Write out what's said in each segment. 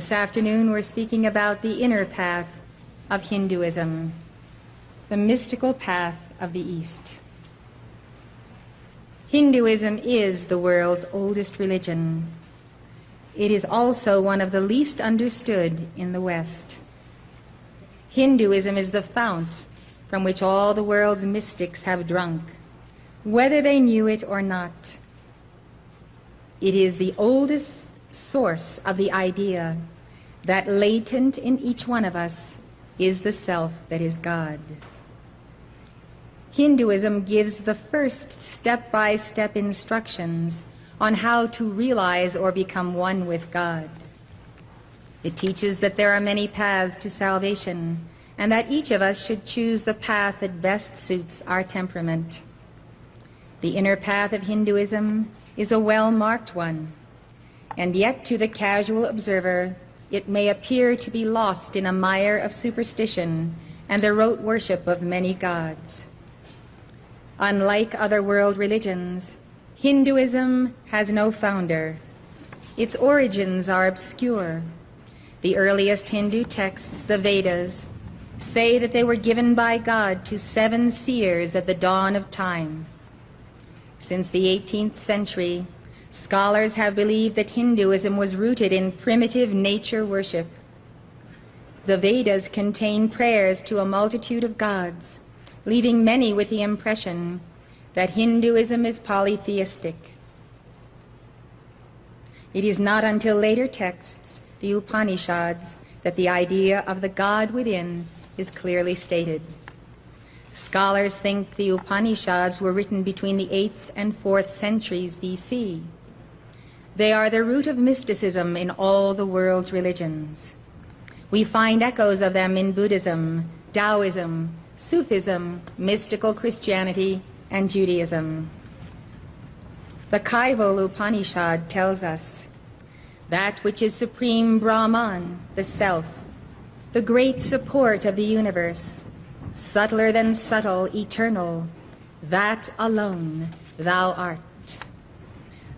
This afternoon we're speaking about the inner path of Hinduism, the mystical path of the East. Hinduism is the world's oldest religion. It is also one of the least understood in the West. Hinduism is the fount from which all the world's mystics have drunk, whether they knew it or not. It is the oldest source of the idea that latent in each one of us is the self that is God. Hinduism gives the first step-by-step instructions on how to realize or become one with God. It teaches that there are many paths to salvation and that each of us should choose the path that best suits our temperament. The inner path of Hinduism is a well-marked one, and yet to the casual observer it may appear to be lost in a mire of superstition and the rote worship of many gods. Unlike other world religions, Hinduism has no founder. Its origins are obscure. The earliest Hindu texts, the Vedas, say that they were given by God to 7 seers at the dawn of time. Since the 18th century, scholars have believed that Hinduism was rooted in primitive nature worship. The Vedas contain prayers to a multitude of gods, leaving many with the impression that Hinduism is polytheistic. It is not until later texts, the Upanishads, that the idea of the God within is clearly stated. Scholars think the Upanishads were written between the 8th and 4th centuries BC. They are the root of mysticism in all the world's religions. We find echoes of them in Buddhism, Taoism, Sufism, mystical Christianity, and Judaism. The Kaival Upanishad tells us that which is supreme Brahman, the self, the great support of the universe, subtler than subtle, eternal, that alone thou art.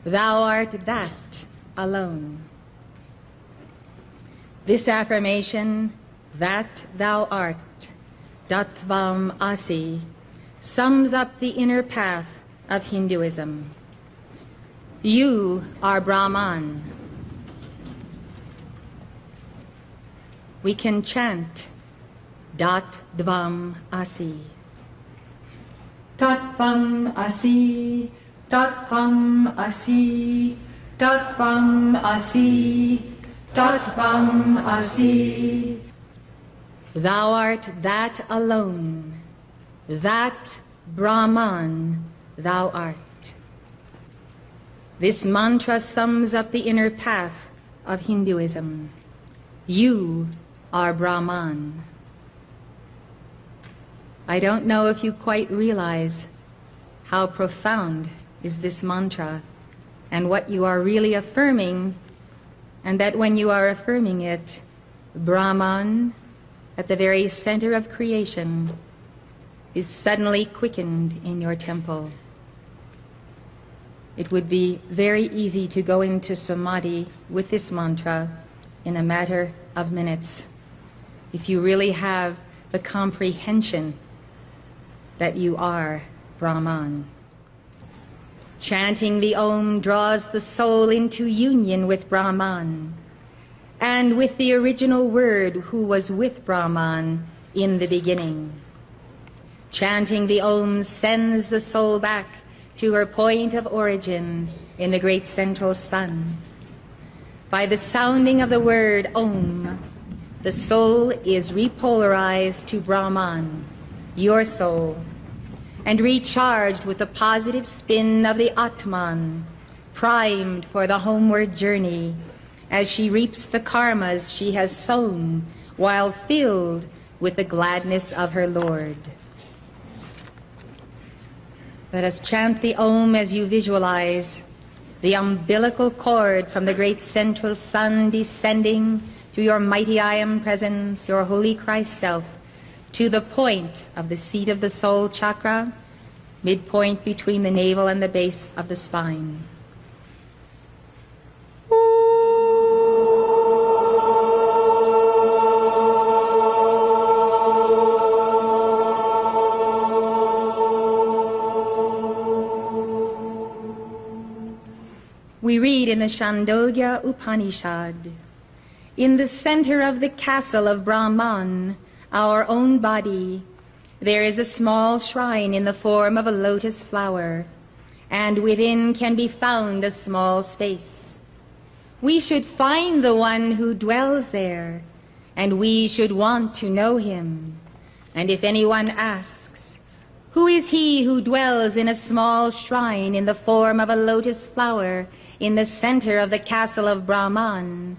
Thou art that alone. This affirmation, that thou art, Tattvam Asi, sums up the inner path of Hinduism. You are Brahman. We can chant Tattvam Asi. Tattvam Asi, Tattvam Asi, Tattvam Asi, Tattvam Asi. Thou art that alone, that Brahman thou art. This mantra sums up the inner path of Hinduism. You are Brahman. I don't know if you quite realize how profound is this mantra and what you are really affirming, and that when you are affirming it, Brahman, at the very center of creation, is suddenly quickened in your temple. It would be very easy to go into samadhi with this mantra in a matter of minutes if you really have the comprehension that you are Brahman. Chanting the Om draws the soul into union with Brahman and with the original word who was with Brahman in the beginning. Chanting the Om sends the soul back to her point of origin in the great central sun. By the sounding of the word Om, the soul is repolarized to Brahman, your soul, and recharged with the positive spin of the Atman, primed for the homeward journey as she reaps the karmas she has sown while filled with the gladness of her Lord. Let us chant the Om as you visualize the umbilical cord from the great central sun descending through your mighty I Am presence, your holy Christ self, to the point of the seat of the soul chakra, midpoint between the navel and the base of the spine. We read in the Chandogya Upanishad, "In the center of the castle of Brahman, our own body, there is a small shrine in the form of a lotus flower, and within can be found a small space. We should find the one who dwells there, and we should want to know him. And if anyone asks, 'Who is he who dwells in a small shrine in the form of a lotus flower in the center of the castle of Brahman?'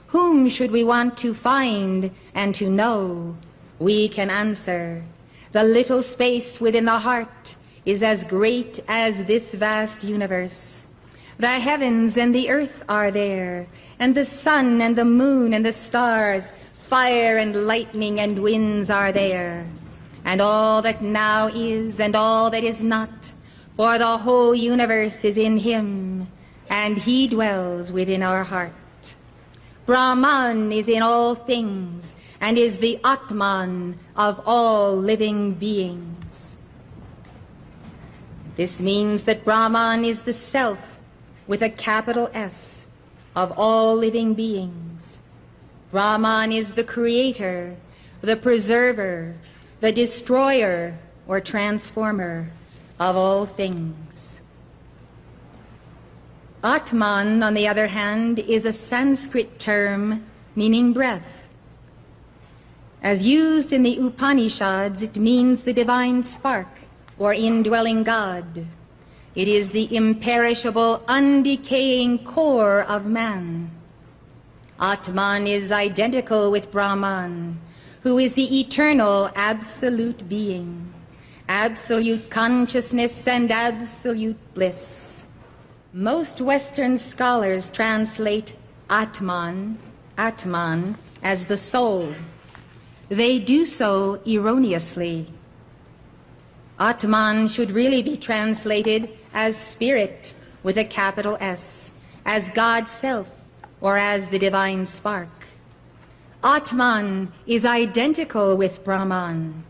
Whom should we want to find and to know?" We can answer, "The little space within the heart is as great as this vast universe. The heavens and the earth are there, and the sun and the moon and the stars, fire and lightning and winds are there, and all that now is and all that is not, for the whole universe is in him, and he dwells within our heart. Brahman is in all things, and is the Atman of all living beings." This means that Brahman is the self, with a capital S, of all living beings. Brahman is the creator, the preserver, the destroyer or transformer of all things. Atman, on the other hand, is a Sanskrit term meaning breath. As used in the Upanishads, it means the divine spark or indwelling God. It is the imperishable, undecaying core of man. Atman is identical with Brahman, who is the eternal absolute being, absolute consciousness and absolute bliss. Most Western scholars translate Atman as the soul. They do so erroneously. Atman should really be translated as spirit with a capital S, as God's self, or as the divine spark. Atman is identical with Brahman.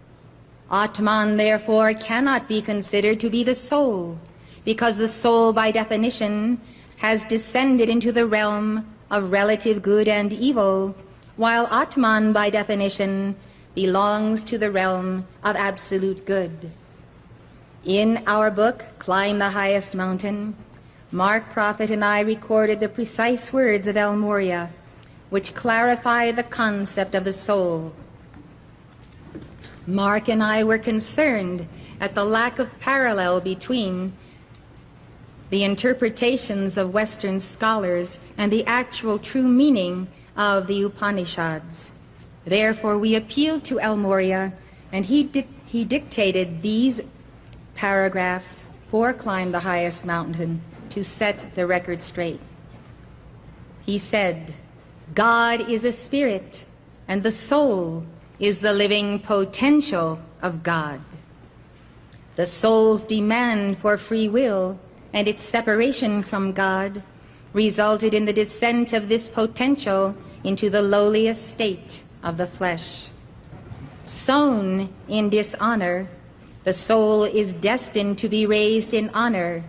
Atman, therefore, cannot be considered to be the soul, because the soul, by definition, has descended into the realm of relative good and evil, while Atman, by definition, belongs to the realm of absolute good. In our book, Climb the Highest Mountain, Mark Prophet and I recorded the precise words of El Morya, which clarify the concept of the soul. Mark and I were concerned at the lack of parallel between the interpretations of Western scholars and the actual true meaning of the Upanishads. Therefore, we appealed to El Morya, and he dictated these paragraphs for Climb the Highest Mountain to set the record straight. He said, "God is a spirit, and the soul is the living potential of God. The soul's demand for free will and its separation from God resulted in the descent of this potential into the lowliest state of the flesh. Sown in dishonor, the soul is destined to be raised in honor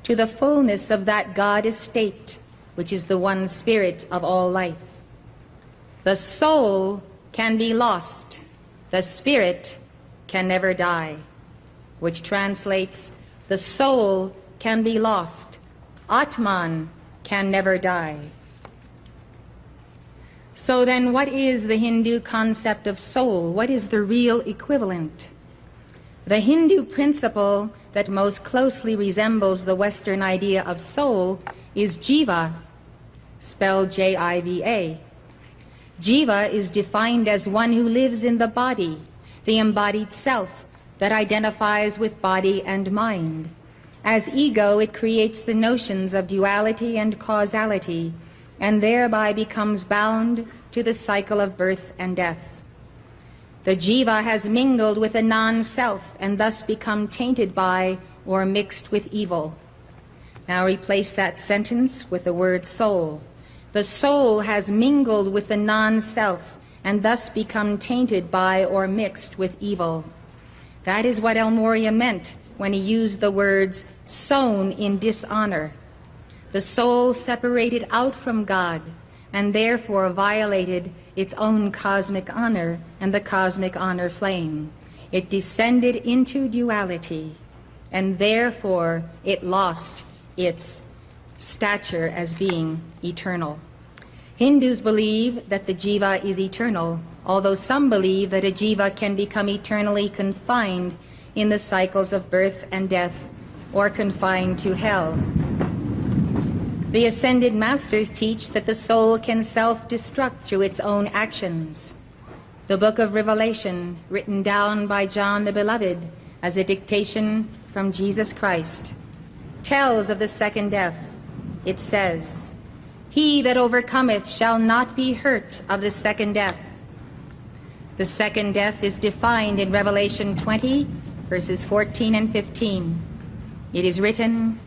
to the fullness of that God estate, which is the one spirit of all life. The soul can be lost, the spirit can never die," which translates, the soul can be lost, Atman can never die. So then, what is the Hindu concept of soul? What is the real equivalent? The Hindu principle that most closely resembles the Western idea of soul is jiva, spelled J-I-V-A. Jiva is defined as one who lives in the body, the embodied self that identifies with body and mind. As ego, it creates the notions of duality and causality, and thereby becomes bound to the cycle of birth and death. The jiva has mingled with a non-self and thus become tainted by or mixed with evil. Now replace that sentence with the word soul. The soul has mingled with the non-self and thus become tainted by or mixed with evil. That is what El Morya meant when he used the words sown in dishonor. the soul separated out from God and therefore violated its own cosmic honor and the cosmic honor flame. It descended into duality, and therefore it lost its stature as being eternal. Hindus believe that the jiva is eternal, although some believe that a jiva can become eternally confined in the cycles of birth and death, or confined to hell. The ascended masters teach that the soul can self-destruct through its own actions. The book of Revelation, written down by John the Beloved as a dictation from Jesus Christ, tells of the second death. It says, "He that overcometh shall not be hurt of the second death." The second death is defined in Revelation 20, verses 14 and 15. It is written,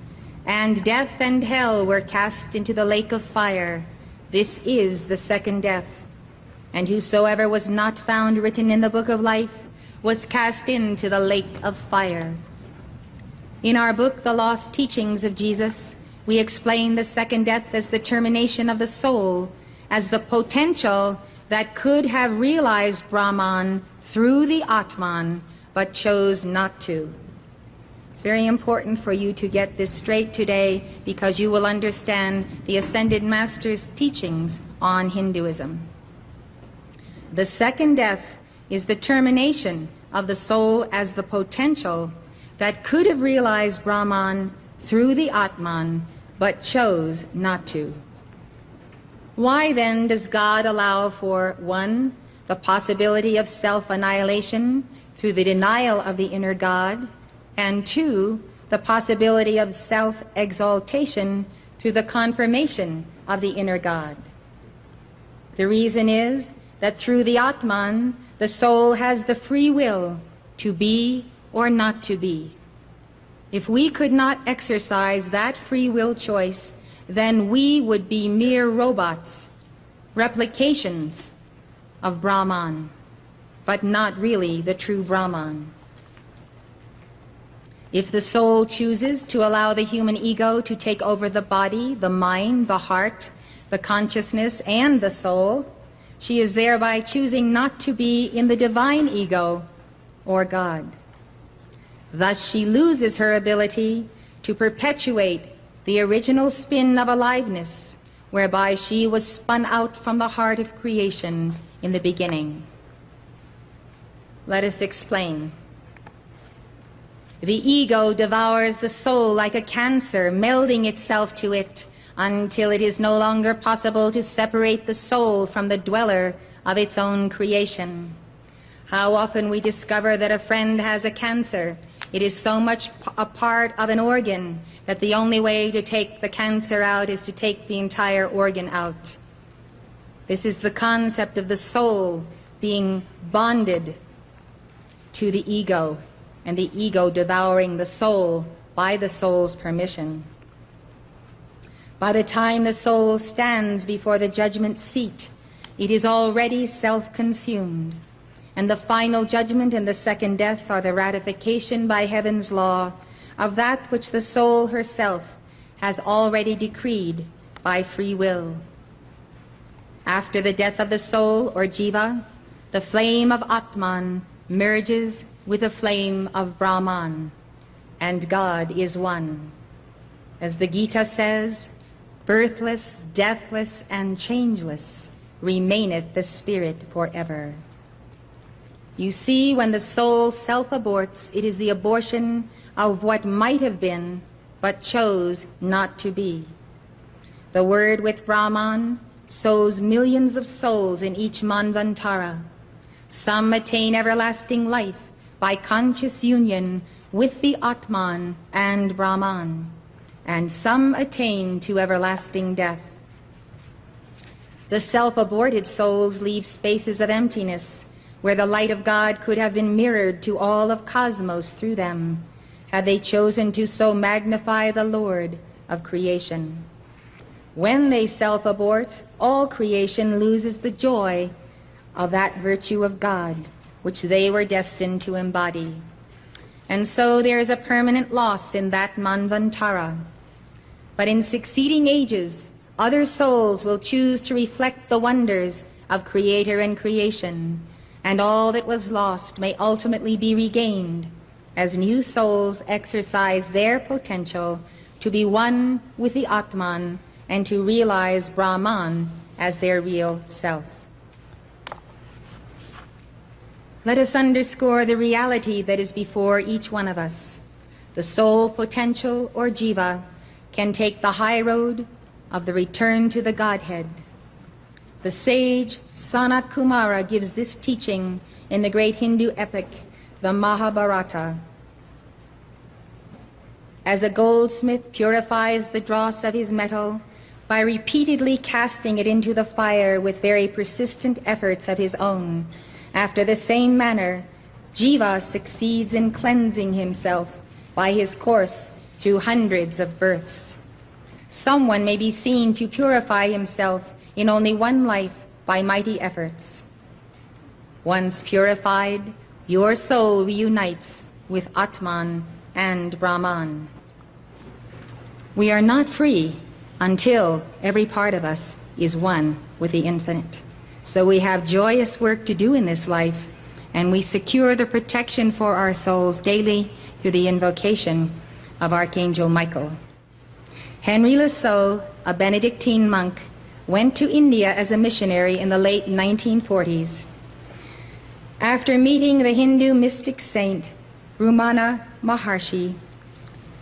"And death and hell were cast into the lake of fire. This is the second death. And whosoever was not found written in the book of life was cast into the lake of fire." In our book, The Lost Teachings of Jesus, we explain the second death as the termination of the soul, as the potential that could have realized Brahman through the Atman, but chose not to. It's very important for you to get this straight today, because you will understand the Ascended Master's teachings on Hinduism. The second death is the termination of the soul as the potential that could have realized Brahman through the Atman, but chose not to. Why then does God allow for, 1, the possibility of self-annihilation through the denial of the inner God, and 2, the possibility of self-exaltation through the confirmation of the inner God? The reason is that through the Atman, the soul has the free will to be or not to be. If we could not exercise that free will choice, then we would be mere robots, replications of Brahman, but not really the true Brahman. If the soul chooses to allow the human ego to take over the body, the mind, the heart, the consciousness, and the soul, she is thereby choosing not to be in the divine ego or God. Thus she loses her ability to perpetuate the original spin of aliveness, whereby she was spun out from the heart of creation in the beginning. Let us explain. The ego devours the soul like a cancer, melding itself to it until it is no longer possible to separate the soul from the dweller of its own creation. How often we discover that a friend has a cancer. It is so much a part of an organ that the only way to take the cancer out is to take the entire organ out. This is the concept of the soul being bonded to the ego, and the ego devouring the soul by the soul's permission. By the time the soul stands before the judgment seat, it is already self-consumed, and the final judgment and the second death are the ratification by heaven's law of that which the soul herself has already decreed by free will. After the death of the soul, or jiva, the flame of Atman merges with the flame of Brahman, and God is one. As the Gita says, birthless, deathless, and changeless remaineth the spirit forever. You see, when the soul self-aborts, it is the abortion of what might have been, but chose not to be. The word with Brahman sows millions of souls in each manvantara. Some attain everlasting life by conscious union with the Atman and Brahman, and some attain to everlasting death. The self-aborted souls leave spaces of emptiness where the light of God could have been mirrored to all of cosmos through them, had they chosen to so magnify the Lord of creation. When they self-abort, all creation loses the joy of that virtue of God which they were destined to embody. And so there is a permanent loss in that manvantara. but in succeeding ages, other souls will choose to reflect the wonders of Creator and creation, and all that was lost may ultimately be regained as new souls exercise their potential to be one with the Atman and to realize Brahman as their real self. Let us underscore the reality that is before each one of us. The soul potential, or jiva, can take the high road of the return to the Godhead. The sage Sanat Kumara gives this teaching in the great Hindu epic, the Mahabharata. As a goldsmith purifies the dross of his metal by repeatedly casting it into the fire with very persistent efforts of his own, after the same manner, Jiva succeeds in cleansing himself by his course through hundreds of births. Someone may be seen to purify himself in only one life by mighty efforts. Once purified, your soul reunites with Atman and Brahman. We are not free until every part of us is one with the infinite. So we have joyous work to do in this life, and we secure the protection for our souls daily through the invocation of Archangel Michael. Henry Lasso, a Benedictine monk, went to India as a missionary in the late 1940s. After meeting the Hindu mystic saint Rumuma Maharshi,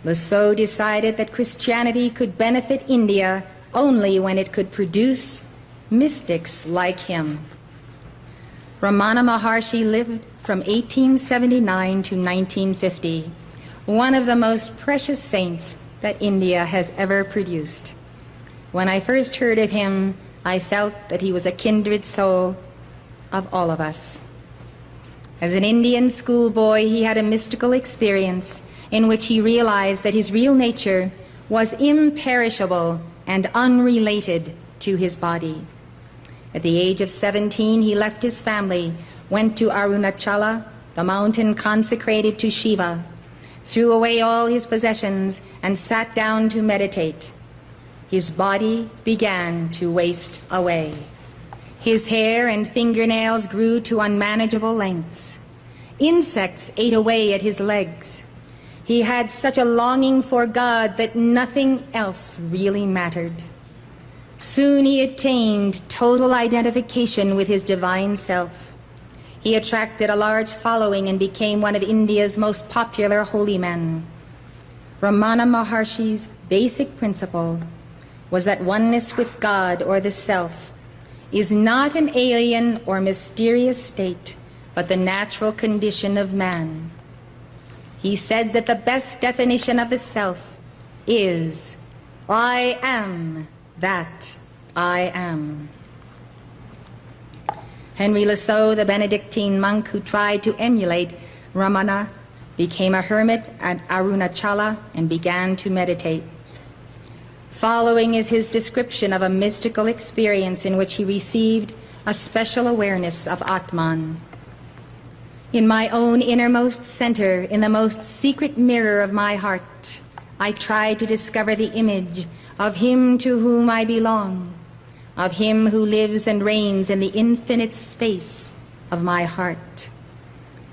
Lasso decided that Christianity could benefit India only when it could produce mystics like him. Rumuma Maharshi lived from 1879 to 1950, one of the most precious saints that India has ever produced. When I first heard of him, I felt that he was a kindred soul of all of us. As an Indian schoolboy, he had a mystical experience in which he realized that his real nature was imperishable and unrelated to his body. At the age of 17, he left his family, went to Arunachala, the mountain consecrated to Shiva, threw away all his possessions, and sat down to meditate. His body began to waste away. His hair and fingernails grew to unmanageable lengths. Insects ate away at his legs. He had such a longing for God that nothing else really mattered. Soon he attained total identification with his divine self. He attracted a large following and became one of India's most popular holy men. Rumuma Maharshi's basic principle was that oneness with God, or the self, is not an alien or mysterious state, but the natural condition of man. He said that the best definition of the self is, I am that I am. Henry Lasso, the Benedictine monk who tried to emulate Ramana, became a hermit at Arunachala and began to meditate. Following is his description of a mystical experience in which he received a special awareness of Atman. In my own innermost center, in the most secret mirror of my heart, I tried to discover the image of him to whom I belong, of him who lives and reigns in the infinite space of my heart.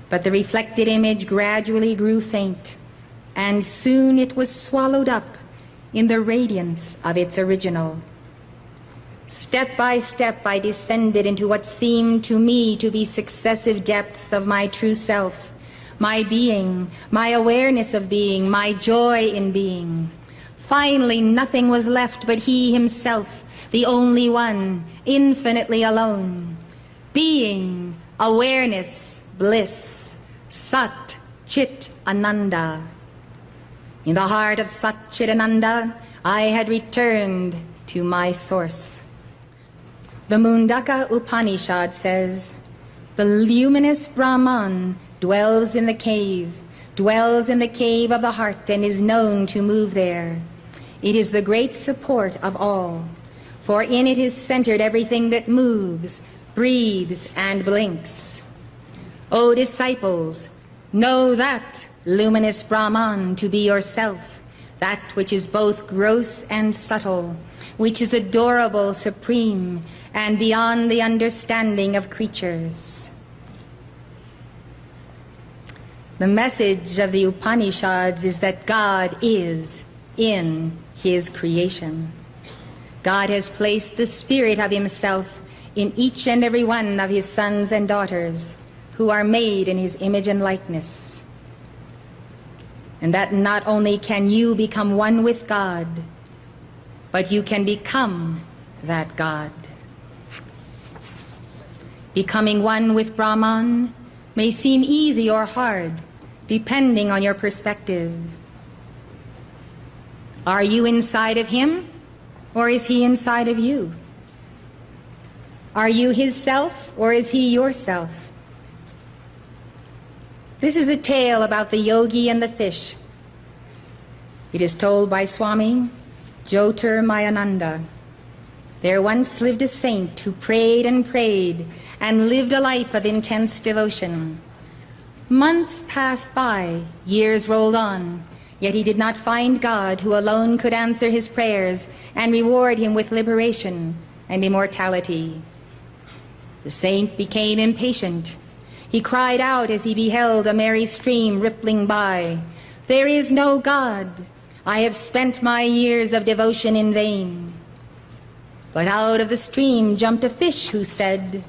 But the reflected image gradually grew faint, and soon it was swallowed up in the radiance of its original. Step by step, I descended into what seemed to me to be successive depths of my true self, my being, my awareness of being, my joy in being. Finally, nothing was left but he himself, the only one, infinitely alone. Being, awareness, bliss, Sat Chit Ananda. In the heart of Sat Chit Ananda, I had returned to my source. The Mundaka Upanishad says, the luminous Brahman dwells in the cave of the heart and is known to move there. It is the great support of all, for in it is centered everything that moves, breathes, and blinks. O disciples, know that luminous Brahman to be yourself, that which is both gross and subtle, which is adorable, supreme, and beyond the understanding of creatures. The message of the Upanishads is that God is in His creation. God has placed the spirit of Himself in each and every one of His sons and daughters who are made in His image and likeness. And that not only can you become one with God, but you can become that God. Becoming one with Brahman may seem easy or hard, depending on your perspective. Are you inside of Him, or is He inside of you? Are you His self, or is He yourself? This is a tale about the yogi and the fish. It is told by Swami Jyotirmayananda. There once lived a saint who prayed and prayed and lived a life of intense devotion. Months passed by, years rolled on, yet he did not find God, who alone could answer his prayers and reward him with liberation and immortality. The saint became impatient. He cried out as he beheld a merry stream rippling by, "There is no God. I have spent my years of devotion in vain." But out of the stream jumped a fish who said,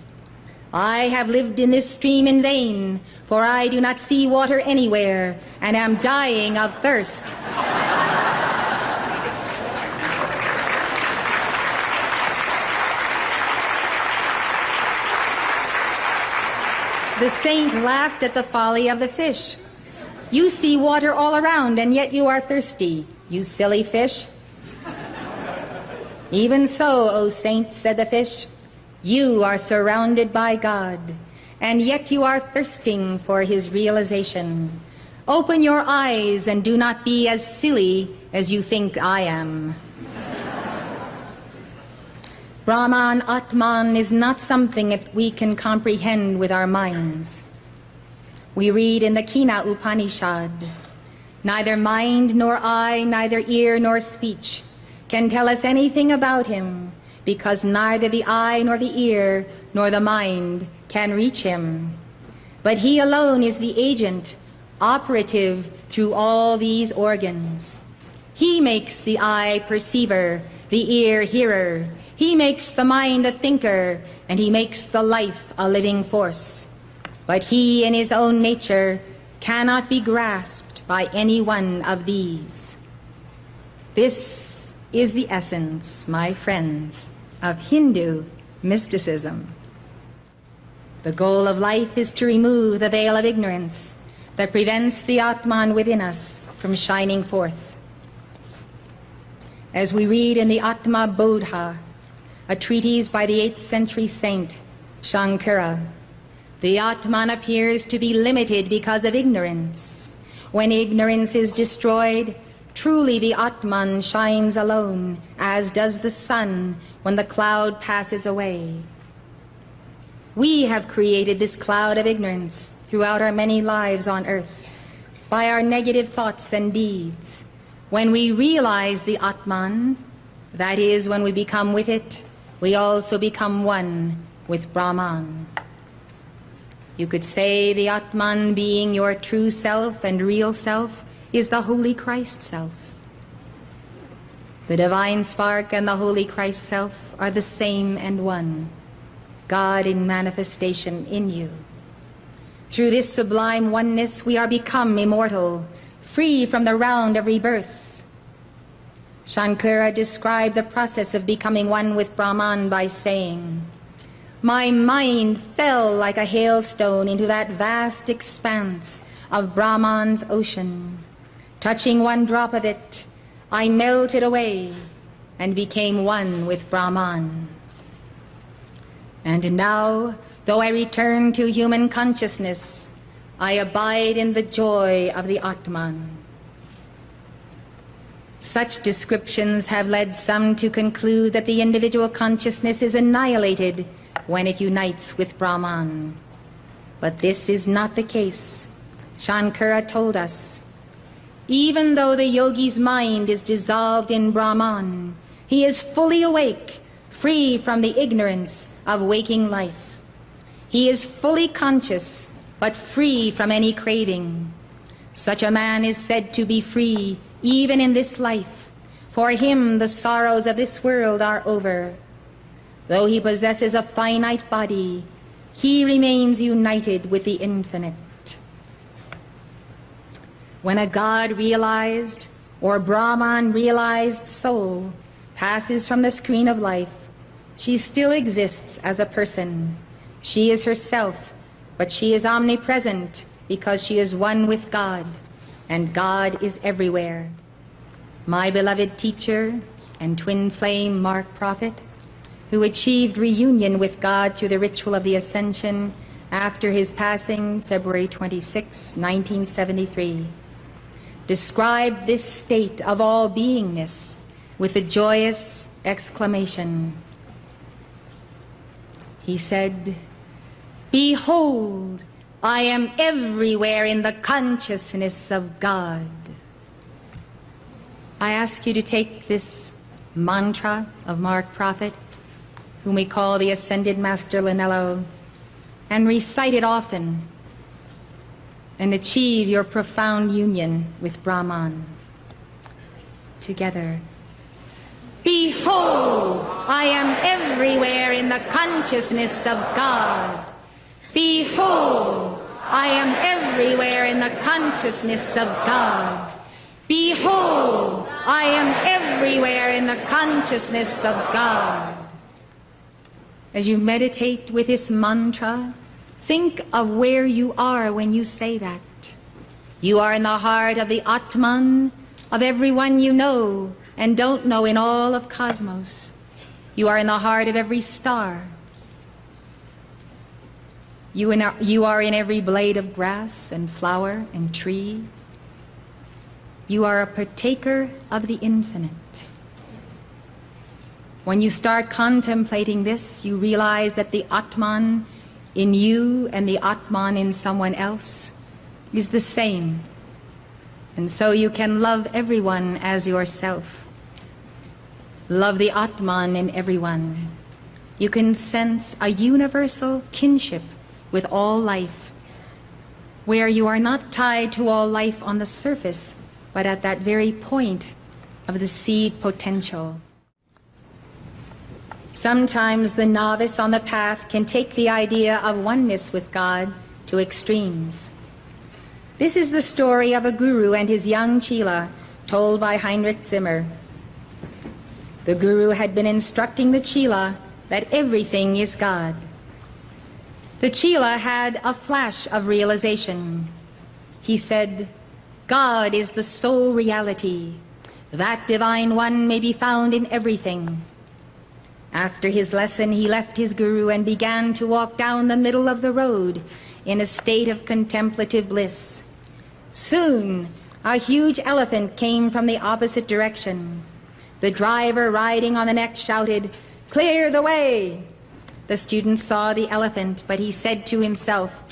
"I have lived in this stream in vain, for I do not see water anywhere and am dying of thirst." The saint laughed at the folly of the fish. "You see water all around, and yet you are thirsty, you silly fish." "Even so, O saint," said the fish, "you are surrounded by God, and yet you are thirsting for His realization. Open your eyes and do not be as silly as you think I am." Brahman, Atman, is not something that we can comprehend with our minds. We read in the Kina Upanishad, "Neither mind nor eye, neither ear nor speech can tell us anything about Him, because neither the eye nor the ear nor the mind can reach Him. But He alone is the agent, operative through all these organs. He makes the eye perceiver, the ear hearer. He makes the mind a thinker, and He makes the life a living force. But He in His own nature cannot be grasped by any one of these." This is the essence, my friends, of Hindu mysticism. The goal of life is to remove the veil of ignorance that prevents the Atman within us from shining forth. As we read in the Atma Bodha, a treatise by the 8th century saint Shankara, the Atman appears to be limited because of ignorance. When ignorance is destroyed, truly the Atman shines alone, as does the sun when the cloud passes away. We have created this cloud of ignorance throughout our many lives on earth by our negative thoughts and deeds. When we realize the Atman, that is, when we become with it, we also become one with Brahman. You could say the Atman, being your true self and real self, is the Holy Christ self. The divine spark and the Holy Christ self are the same and one, God in manifestation in you. Through this sublime oneness, we are become immortal, free from the round of rebirth. Shankara described the process of becoming one with Brahman by saying, "My mind fell like a hailstone into that vast expanse of Brahman's ocean. Touching one drop of it, I melted away and became one with Brahman. And now, though I return to human consciousness, I abide in the joy of the Atman." Such descriptions have led some to conclude that the individual consciousness is annihilated when it unites with Brahman. But this is not the case. Shankara told us, even though the yogi's mind is dissolved in Brahman, he is fully awake, free from the ignorance of waking life. He is fully conscious, but free from any craving. Such a man is said to be free even in this life. For him the sorrows of this world are over. Though he possesses a finite body, he remains united with the infinite. When a God-realized or Brahman-realized soul passes from the screen of life, she still exists as a person. She is herself, but she is omnipresent because she is one with God, and God is everywhere. My beloved teacher and twin flame Mark Prophet, who achieved reunion with God through the ritual of the Ascension after his passing February 26, 1973, described this state of all beingness with a joyous exclamation. He said, "Behold, I am everywhere in the consciousness of God." I ask you to take this mantra of Mark Prophet, whom we call the Ascended Master Lanello, and recite it often, and achieve your profound union with Brahman. Together. Behold, I am everywhere in the consciousness of God. Behold, I am everywhere in the consciousness of God. Behold, I am everywhere in the consciousness of God. As you meditate with this mantra, think of where you are when you say that. You are in the heart of the Atman, of everyone you know and don't know in all of cosmos. You are in the heart of every star. You are in every blade of grass and flower and tree. You are a partaker of the infinite. When you start contemplating this, you realize that the Atman in you and the Atman in someone else is the same. And so you can love everyone as yourself. Love the Atman in everyone. You can sense a universal kinship with all life, where you are not tied to all life on the surface, but at that very point of the seed potential. Sometimes the novice on the path can take the idea of oneness with God to extremes. This is the story of a guru and his young Chela, told by Heinrich Zimmer. The guru had been instructing the Chela that everything is God. The Chela had a flash of realization. He said, "God is the sole reality. That divine one may be found in everything." After his lesson, he left his guru and began to walk down the middle of the road in a state of contemplative bliss. Soon, a huge elephant came from the opposite direction. The driver riding on the neck shouted, "Clear the way!" The student saw the elephant, but he said to himself,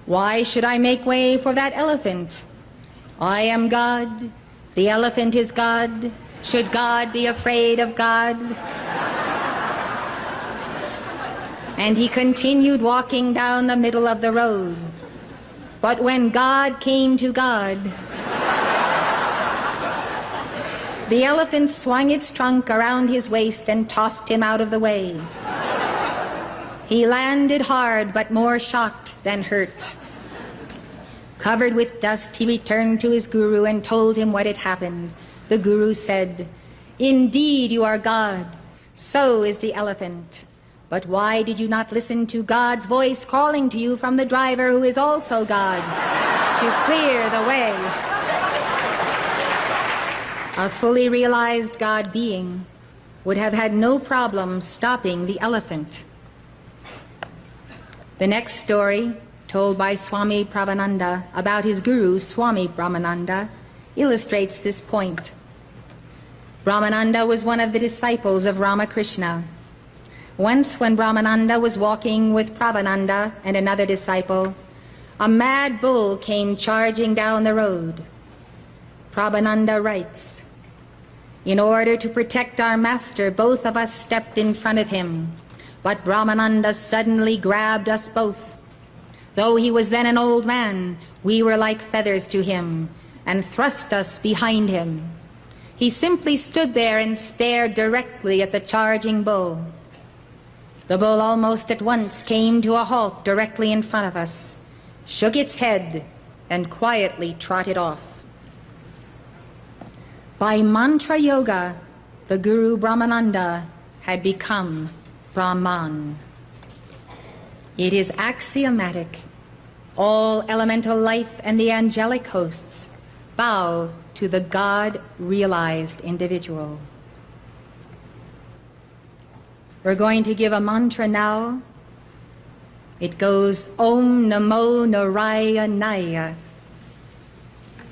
"Why should I make way for that elephant? I am God. The elephant is God. Should God be afraid of God?" And he continued walking down the middle of the road. But when God came to God, the elephant swung its trunk around his waist and tossed him out of the way. He landed hard, but more shocked than hurt. Covered with dust, he returned to his guru and told him what had happened. The guru said, "Indeed, you are God. So is the elephant. But why did you not listen to God's voice calling to you from the driver, who is also God, to clear the way?" A fully realized God being would have had no problem stopping the elephant. The next story, told by Swami Prabhananda about his guru, Swami Brahmananda, illustrates this point. Brahmananda was one of the disciples of Ramakrishna. Once when Brahmananda was walking with Prabhananda and another disciple, a mad bull came charging down the road. Prabhananda writes, "In order to protect our master, both of us stepped in front of him, but Brahmananda suddenly grabbed us both. Though he was then an old man, we were like feathers to him, and thrust us behind him. He simply stood there and stared directly at the charging bull. The bull almost at once came to a halt directly in front of us, shook its head, and quietly trotted off. By mantra yoga, the Guru Brahmananda had become Brahman. It is axiomatic. All elemental life and the angelic hosts bow to the God-realized individual." We're going to give a mantra now. It goes Om Namo Narayanaya.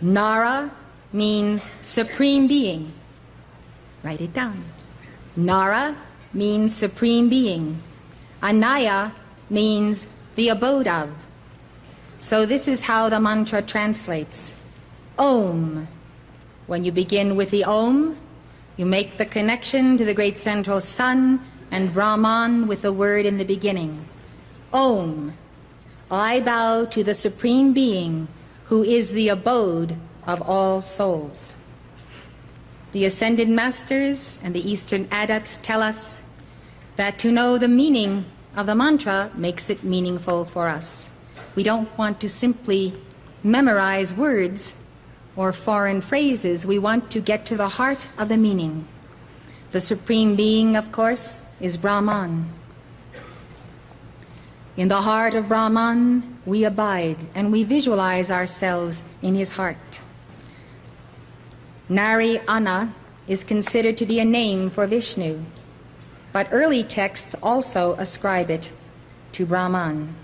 Nara means Supreme Being. Write it down. Nara means Supreme Being. Anaya means the abode of. So this is how the mantra translates. Om. When you begin with the Om, you make the connection to the great central sun and Brahman with the word in the beginning. Om. I bow to the Supreme Being who is the abode of all souls. The Ascended Masters and the Eastern Adepts tell us that to know the meaning of the mantra makes it meaningful for us. We don't want to simply memorize words or foreign phrases. We want to get to the heart of the meaning. The Supreme Being, of course, is Brahman. In the heart of Brahman, we abide and we visualize ourselves in his heart. Narayana is considered to be a name for Vishnu, but early texts also ascribe it to Brahman.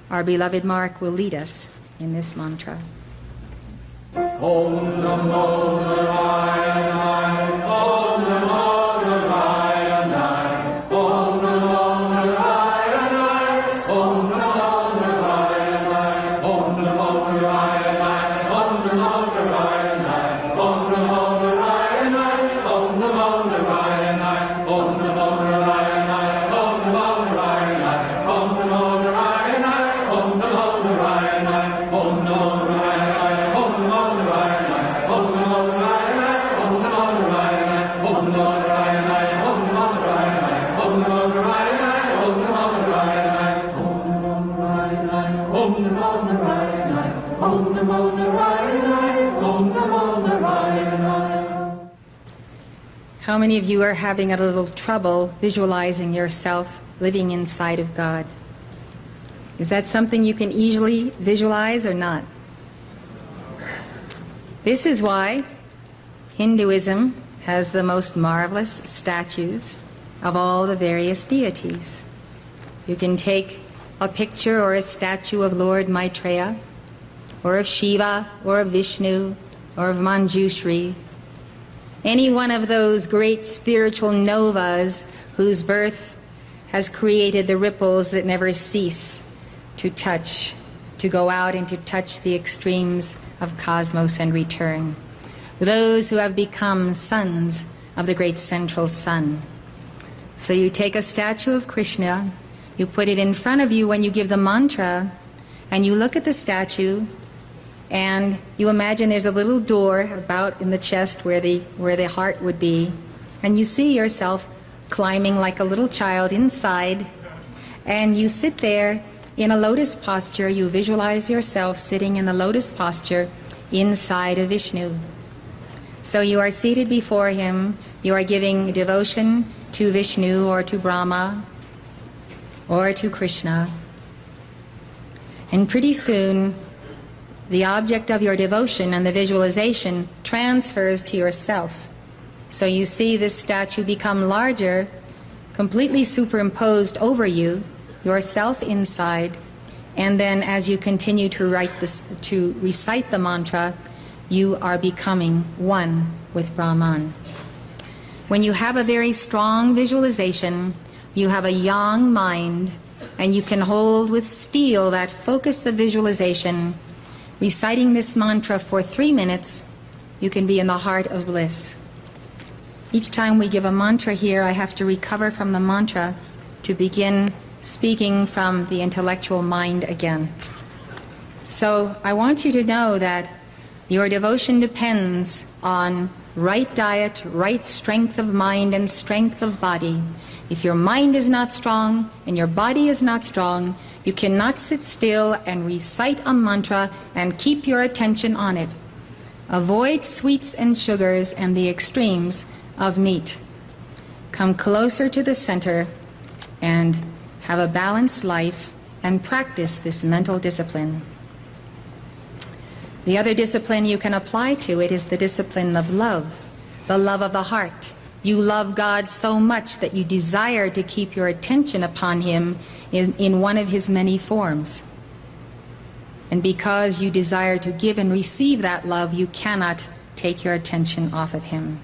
Our beloved Mark will lead us in this mantra. Om Namo Narayana, Om Namo Narayana, Om Namo Narayana, Om Namo Narayana, Om Namo Narayana, Om Namo Narayana, Om Namo Narayana, Om Namo Narayana, Om Namo Narayana, Om Namo Narayana, Om Namo Narayana, Om Namo Narayana, Om Namo How many of you are having a little trouble visualizing yourself living inside of God? Is that something you can easily visualize or not? This is why Hinduism has the most marvelous statues of all the various deities. You can take a picture or a statue of Lord Maitreya, or of Shiva, or of Vishnu, or of Manjushri, any one of those great spiritual novas whose birth has created the ripples that never cease to touch, to go out and to touch the extremes of cosmos and return. Those who have become sons of the great central sun. So you take a statue of Krishna, you put it in front of you when you give the mantra, and you look at the statue, and you imagine there's a little door about in the chest where the heart would be, and you see yourself climbing like a little child inside, and you sit there in a lotus posture. You visualize yourself sitting in the lotus posture inside of Vishnu. So you are seated before him, you are giving devotion to Vishnu or to Brahma or to Krishna, and pretty soon the object of your devotion and the visualization transfers to yourself. So you see this statue become larger, completely superimposed over you, yourself inside, and then as you continue to recite the mantra, you are becoming one with Brahman. When you have a very strong visualization, you have a young mind, and you can hold with steel that focus of visualization, Reciting this mantra for 3 minutes, you can be in the heart of bliss. Each time we give a mantra here, I have to recover from the mantra to begin speaking from the intellectual mind again. So I want you to know that your devotion depends on right diet, right strength of mind and strength of body. If your mind is not strong and your body is not strong, you cannot sit still and recite a mantra and keep your attention on it. Avoid sweets and sugars and the extremes of meat. Come closer to the center and have a balanced life and practice this mental discipline. The other discipline you can apply to it is the discipline of love, the love of the heart. You love God so much that you desire to keep your attention upon Him in one of His many forms. And because you desire to give and receive that love, you cannot take your attention off of Him.